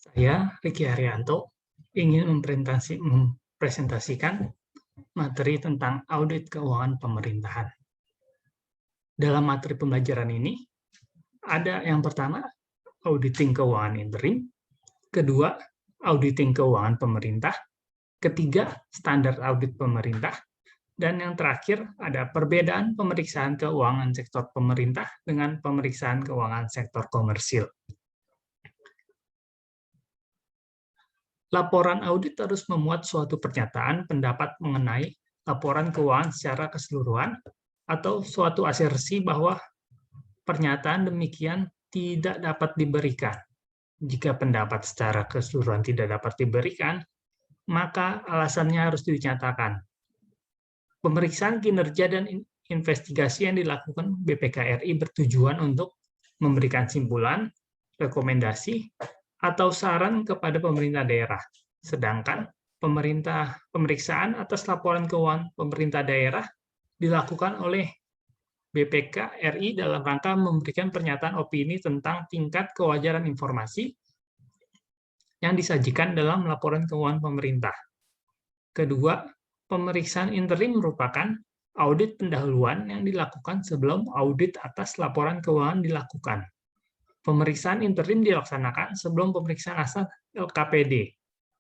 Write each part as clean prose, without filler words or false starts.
Saya, Riki Haryanto, ingin mempresentasikan materi tentang audit keuangan pemerintahan. Dalam materi pembelajaran ini, ada yang pertama, auditing keuangan interim, kedua, auditing keuangan pemerintah, ketiga, standar audit pemerintah, dan yang terakhir ada perbedaan pemeriksaan keuangan sektor pemerintah dengan pemeriksaan keuangan sektor komersil. Laporan audit harus memuat suatu pernyataan pendapat mengenai laporan keuangan secara keseluruhan atau suatu asersi bahwa pernyataan demikian tidak dapat diberikan. Jika pendapat secara keseluruhan tidak dapat diberikan, maka alasannya harus dinyatakan. Pemeriksaan kinerja dan investigasi yang dilakukan BPK RI bertujuan untuk memberikan simpulan, rekomendasi, atau saran kepada pemerintah daerah. Sedangkan pemeriksaan atas laporan keuangan pemerintah daerah dilakukan oleh BPK RI dalam rangka memberikan pernyataan opini tentang tingkat kewajaran informasi yang disajikan dalam laporan keuangan pemerintah. Kedua, pemeriksaan interim merupakan audit pendahuluan yang dilakukan sebelum audit atas laporan keuangan dilakukan. Pemeriksaan interim dilaksanakan sebelum pemeriksaan asal LKPD.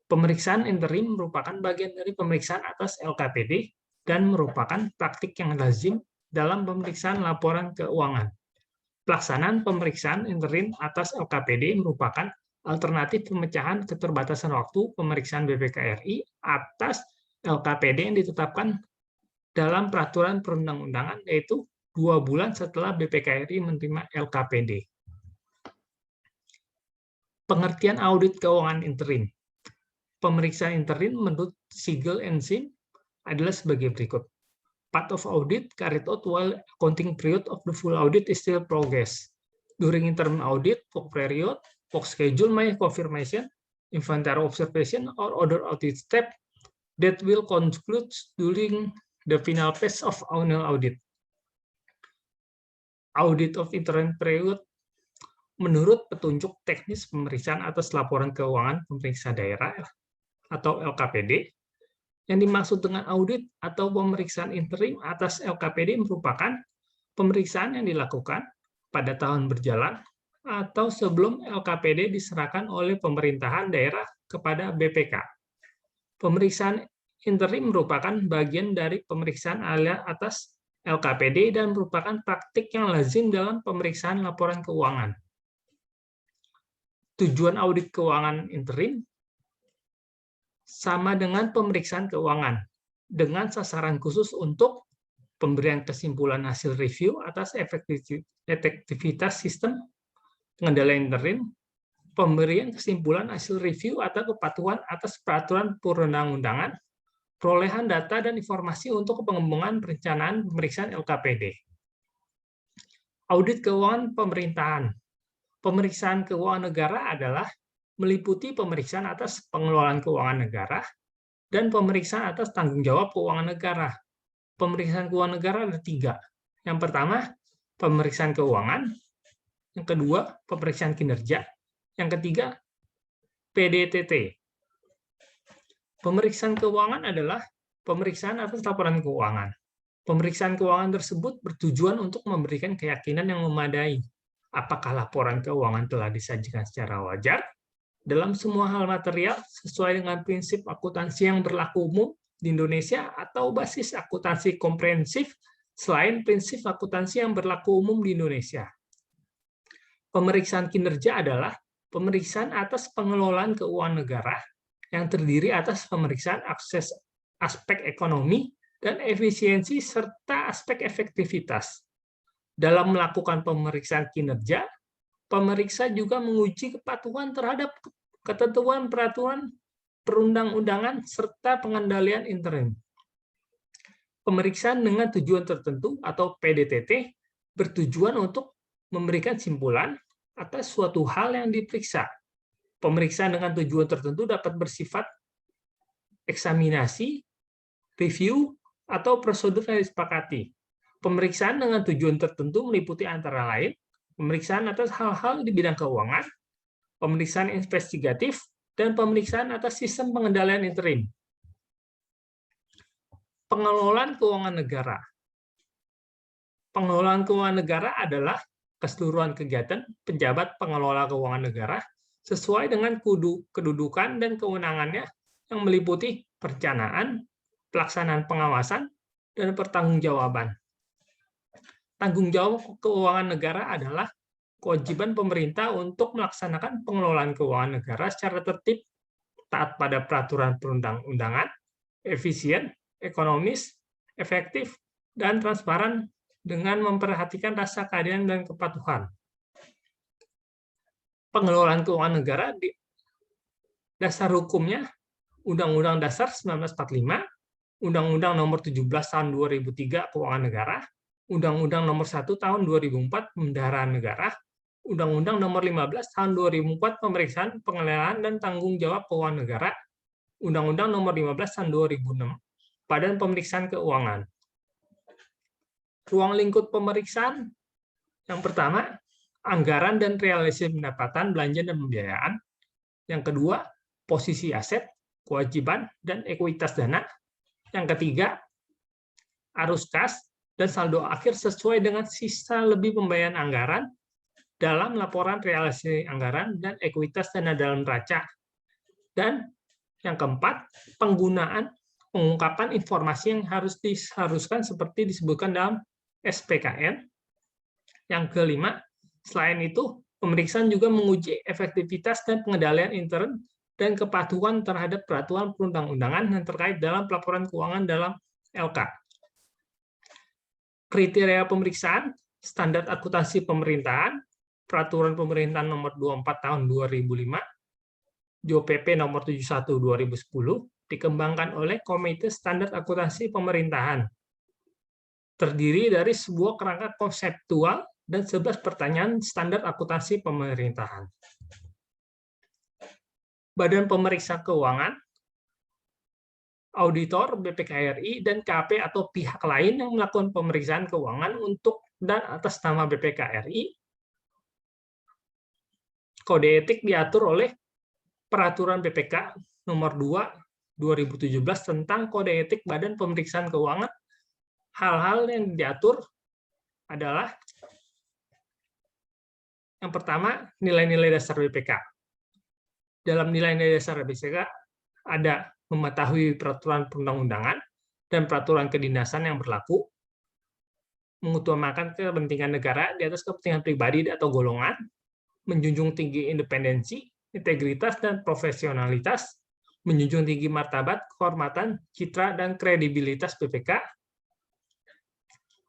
Pemeriksaan interim merupakan bagian dari pemeriksaan atas LKPD dan merupakan praktik yang lazim dalam pemeriksaan laporan keuangan. Pelaksanaan pemeriksaan interim atas LKPD merupakan alternatif pemecahan keterbatasan waktu pemeriksaan BPK RI atas LKPD yang ditetapkan dalam peraturan perundang-undangan, yaitu 2 bulan setelah BPK RI menerima LKPD. Pengertian audit keuangan interim. Pemeriksaan interim menurut Siegel and Sim adalah sebagai berikut. Part of audit carried out while accounting period of the full audit is still progress. During interim audit, work period, work schedule may confirmation, inventory observation, or other audit step that will conclude during the final phase of annual audit. Audit of interim period menurut petunjuk teknis pemeriksaan atas laporan keuangan pemeriksa daerah atau LKPD, yang dimaksud dengan audit atau pemeriksaan interim atas LKPD merupakan pemeriksaan yang dilakukan pada tahun berjalan atau sebelum LKPD diserahkan oleh pemerintahan daerah kepada BPK. Pemeriksaan interim merupakan bagian dari pemeriksaan atas LKPD dan merupakan praktik yang lazim dalam pemeriksaan laporan keuangan. Tujuan audit keuangan interim sama dengan pemeriksaan keuangan, dengan sasaran khusus untuk pemberian kesimpulan hasil review atas efektivitas sistem pengendalian interim, pemberian kesimpulan hasil review atau kepatuhan atas peraturan perundang-undangan, perolehan data dan informasi untuk pengembangan perencanaan pemeriksaan LKPD. Audit keuangan pemerintahan. Pemeriksaan keuangan negara adalah meliputi pemeriksaan atas pengelolaan keuangan negara dan pemeriksaan atas tanggung jawab keuangan negara. Pemeriksaan keuangan negara ada 3. Yang pertama, pemeriksaan keuangan. Yang kedua, pemeriksaan kinerja. Yang ketiga, PDTT. Pemeriksaan keuangan adalah pemeriksaan atas laporan keuangan. Pemeriksaan keuangan tersebut bertujuan untuk memberikan keyakinan yang memadai apakah laporan keuangan telah disajikan secara wajar dalam semua hal material sesuai dengan prinsip akuntansi yang berlaku umum di Indonesia atau basis akuntansi komprehensif selain prinsip akuntansi yang berlaku umum di Indonesia. Pemeriksaan kinerja adalah pemeriksaan atas pengelolaan keuangan negara yang terdiri atas pemeriksaan akses aspek ekonomi dan efisiensi serta aspek efektivitas. Dalam melakukan pemeriksaan kinerja, pemeriksa juga menguji kepatuhan terhadap ketentuan peraturan perundang-undangan serta pengendalian interim. Pemeriksaan dengan tujuan tertentu atau PDTT bertujuan untuk memberikan simpulan atas suatu hal yang diperiksa. Pemeriksaan dengan tujuan tertentu dapat bersifat eksaminasi, review, atau prosedur yang disepakati. Pemeriksaan dengan tujuan tertentu meliputi antara lain pemeriksaan atas hal-hal di bidang keuangan, pemeriksaan investigatif, dan pemeriksaan atas sistem pengendalian interim. Pengelolaan keuangan negara. Pengelolaan keuangan negara adalah keseluruhan kegiatan pejabat pengelola keuangan negara sesuai dengan kedudukan dan kewenangannya yang meliputi perencanaan, pelaksanaan pengawasan, dan pertanggungjawaban. Tanggung jawab keuangan negara adalah kewajiban pemerintah untuk melaksanakan pengelolaan keuangan negara secara tertib, taat pada peraturan perundang-undangan, efisien, ekonomis, efektif, dan transparan dengan memperhatikan rasa keadilan dan kepatuhan. Pengelolaan keuangan negara di dasar hukumnya Undang-Undang Dasar 1945, Undang-Undang Nomor 17 Tahun 2003 Keuangan Negara, Undang-Undang Nomor 1 Tahun 2004 Pemeliharaan Negara, Undang-Undang Nomor 15 Tahun 2004 Pemeriksaan, Pengelolaan, dan Tanggung Jawab Keuangan Negara, Undang-Undang Nomor 15 Tahun 2006 Badan Pemeriksaan Keuangan. Ruang lingkup pemeriksaan yang pertama, anggaran dan realisasi pendapatan, belanja, dan pembiayaan. Yang kedua, posisi aset, kewajiban, dan ekuitas dana. Yang ketiga, arus kas dan saldo akhir sesuai dengan sisa lebih pembayaran anggaran dalam laporan realisasi anggaran dan ekuitas dana dalam neraca. Dan yang keempat, pengungkapan informasi yang diharuskan seperti disebutkan dalam SPKN. Yang kelima, selain itu, pemeriksaan juga menguji efektivitas dan pengendalian intern dan kepatuhan terhadap peraturan perundang-undangan yang terkait dalam pelaporan keuangan dalam LK. Kriteria pemeriksaan, standar akuntansi pemerintahan, peraturan pemerintahan nomor 24 tahun 2005, JOPP nomor 71 2010, dikembangkan oleh Komite Standar Akuntansi Pemerintahan. Terdiri dari sebuah kerangka konseptual dan 11 pertanyaan standar akuntansi pemerintahan. Badan Pemeriksa Keuangan, auditor BPK RI, dan KP atau pihak lain yang melakukan pemeriksaan keuangan untuk dan atas nama BPK RI. Kode etik diatur oleh Peraturan BPK Nomor 2 2017 tentang Kode Etik Badan Pemeriksaan Keuangan. Hal-hal yang diatur adalah yang pertama, nilai-nilai dasar BPK. Dalam nilai-nilai dasar BPK ada mengetahui peraturan perundang-undangan dan peraturan kedinasan yang berlaku, mengutamakan kepentingan negara di atas kepentingan pribadi atau golongan, menjunjung tinggi independensi, integritas, dan profesionalitas, menjunjung tinggi martabat, kehormatan, citra, dan kredibilitas BPK.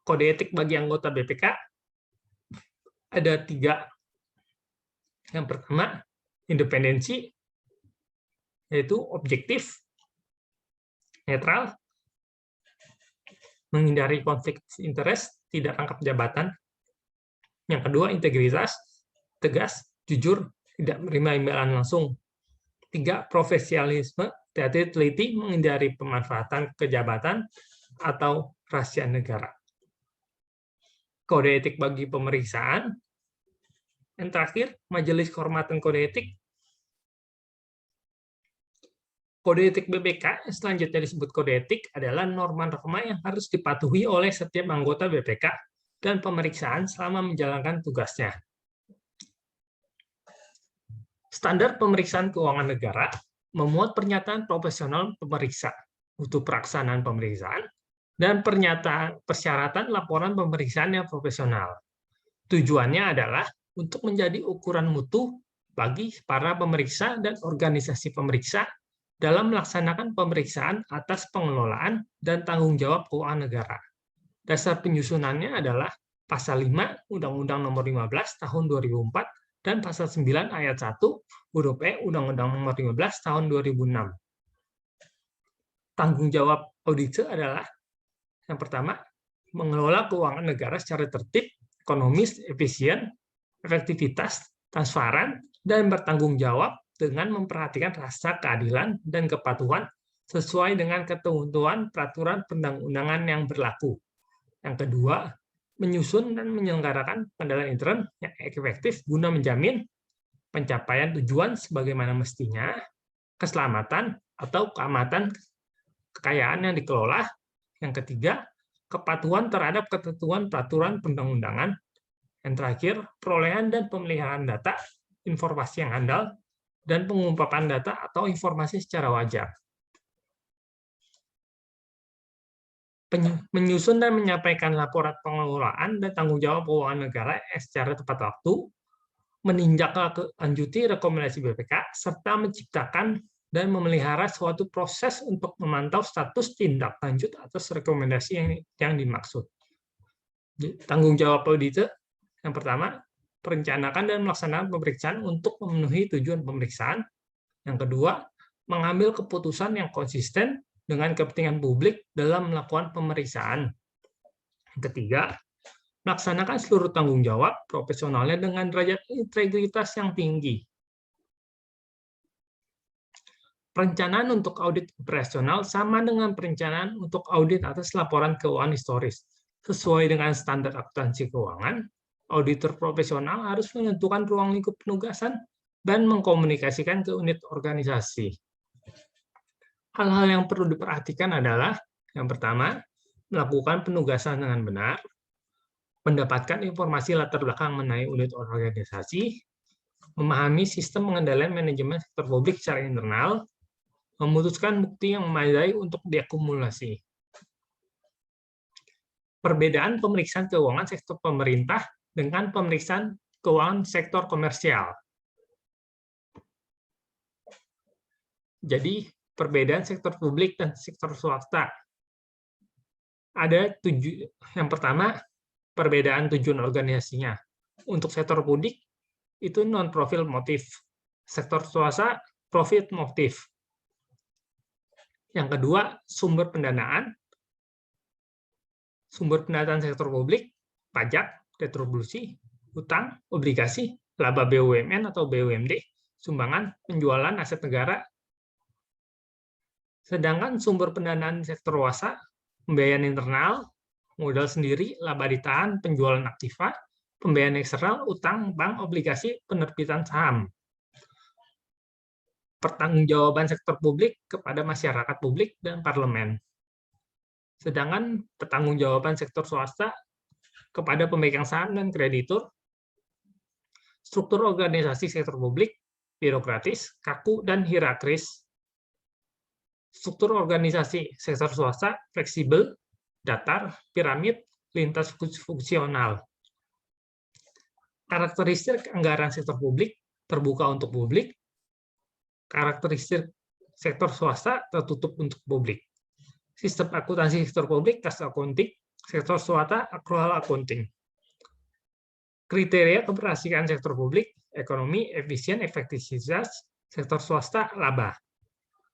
Kode etik bagi anggota BPK ada 3. Yang pertama, independensi, yaitu objektif, netral, menghindari konflik interest, tidak rangkap jabatan. Yang kedua, integritas, tegas, jujur, tidak menerima imbalan langsung. 3, profesionalisme, teliti, menghindari pemanfaatan kejabatan atau rahasia negara. Kode etik bagi pemeriksaan. Yang terakhir, Majelis Kehormatan Kode Etik. Kode etik BPK, selanjutnya disebut kode etik, adalah norma-norma yang harus dipatuhi oleh setiap anggota BPK dan pemeriksaan selama menjalankan tugasnya. Standar pemeriksaan keuangan negara memuat pernyataan profesional pemeriksa untuk pelaksanaan pemeriksaan dan persyaratan laporan pemeriksaan yang profesional. Tujuannya adalah untuk menjadi ukuran mutu bagi para pemeriksa dan organisasi pemeriksa dalam melaksanakan pemeriksaan atas pengelolaan dan tanggung jawab keuangan negara. Dasar penyusunannya adalah Pasal 5 Undang-Undang Nomor 15 Tahun 2004 dan Pasal 9 Ayat 1 huruf E Undang-Undang Nomor 15 Tahun 2006. Tanggung jawab auditor adalah yang pertama, mengelola keuangan negara secara tertib, ekonomis, efisien, efektivitas, transparan, dan bertanggung jawab dengan memperhatikan rasa keadilan dan kepatuhan sesuai dengan ketentuan peraturan perundang-undangan yang berlaku. Yang kedua, menyusun dan menyelenggarakan pengendalian intern yang efektif guna menjamin pencapaian tujuan sebagaimana mestinya, keselamatan atau keamatan kekayaan yang dikelola. Yang ketiga, kepatuhan terhadap ketentuan peraturan perundang-undangan. Yang terakhir, perolehan dan pemeliharaan data, informasi yang handal, dan pengungkapan data atau informasi secara wajar. Menyusun dan menyampaikan laporan pengelolaan dan tanggung jawab keuangan negara secara tepat waktu, menindaklanjuti rekomendasi BPK, serta menciptakan dan memelihara suatu proses untuk memantau status tindak lanjut atas rekomendasi yang dimaksud. Tanggung jawab auditor, yang pertama, perencanaan dan melaksanakan pemeriksaan untuk memenuhi tujuan pemeriksaan. Yang kedua, mengambil keputusan yang konsisten dengan kepentingan publik dalam melakukan pemeriksaan. Yang ketiga, melaksanakan seluruh tanggung jawab profesionalnya dengan derajat integritas yang tinggi. Perencanaan untuk audit operasional sama dengan perencanaan untuk audit atas laporan keuangan historis. Sesuai dengan standar akuntansi keuangan, auditor profesional harus menentukan ruang lingkup penugasan dan mengkomunikasikan ke unit organisasi. Hal-hal yang perlu diperhatikan adalah, yang pertama, melakukan penugasan dengan benar, mendapatkan informasi latar belakang mengenai unit organisasi, memahami sistem pengendalian manajemen sektor publik secara internal, memutuskan bukti yang memadai untuk diakumulasi. Perbedaan pemeriksaan keuangan sektor pemerintah dengan pemeriksaan keuangan sektor komersial. Jadi, perbedaan sektor publik dan sektor swasta. Ada yang pertama, perbedaan tujuan organisasinya. Untuk sektor publik, itu non-profit motif. Sektor swasta, profit motif. Yang kedua, sumber pendanaan. Sumber pendanaan sektor publik, pajak, retribusi, hutang, obligasi, laba BUMN atau BUMD, sumbangan, penjualan aset negara. Sedangkan sumber pendanaan sektor swasta, pembiayaan internal, modal sendiri, laba ditahan, penjualan aktiva, pembiayaan eksternal, utang, bank, obligasi, penerbitan saham. Pertanggungjawaban sektor publik kepada masyarakat publik dan parlemen. Sedangkan pertanggungjawaban sektor swasta kepada pemegang saham dan kreditur. Struktur organisasi sektor publik, birokratis, kaku, dan hierarkis. Struktur organisasi sektor swasta fleksibel, datar, piramid, lintas fungsional. Karakteristik anggaran sektor publik terbuka untuk publik. Karakteristik sektor swasta tertutup untuk publik. Sistem akuntansi sektor publik, cash accounting, sektor swasta, accrual accounting. Kriteria keberhasilan sektor publik, ekonomi, efisien, efektivitas, sektor swasta, laba.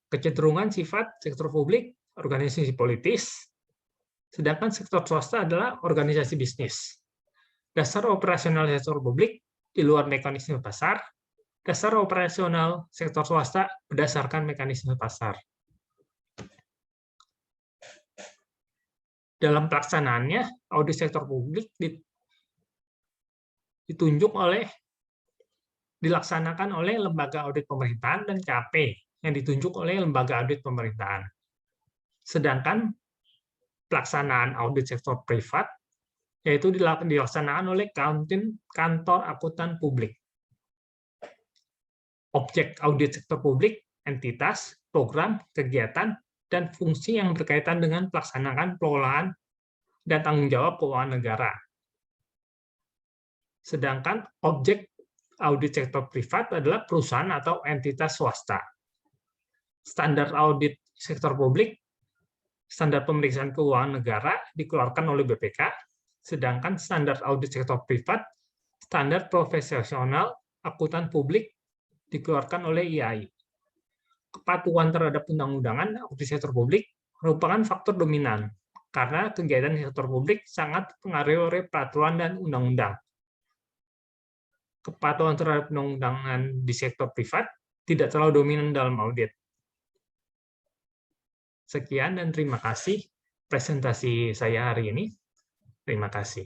Kecenderungan sifat sektor publik, organisasi politis, sedangkan sektor swasta adalah organisasi bisnis. Dasar operasional sektor publik di luar mekanisme pasar, dasar operasional sektor swasta berdasarkan mekanisme pasar. Dalam pelaksanaannya, audit sektor publik dilaksanakan oleh lembaga audit pemerintahan dan KP yang ditunjuk oleh lembaga audit pemerintahan. Sedangkan pelaksanaan audit sektor privat yaitu dilaksanakan oleh kantor akuntan publik. Objek audit sektor publik, entitas, program, kegiatan, dan fungsi yang berkaitan dengan pelaksanaan pengelolaan dan tanggung jawab keuangan negara. Sedangkan objek audit sektor privat adalah perusahaan atau entitas swasta. Standar audit sektor publik, standar pemeriksaan keuangan negara dikeluarkan oleh BPK, sedangkan standar audit sektor privat, standar profesional akuntan publik dikeluarkan oleh IAI. Kepatuhan terhadap undang-undangan audit sektor publik merupakan faktor dominan, karena kegiatan sektor publik sangat dipengaruhi oleh peraturan dan undang-undang. Kepatuhan terhadap undang-undangan di sektor privat tidak terlalu dominan dalam audit. Sekian dan terima kasih presentasi saya hari ini. Terima kasih.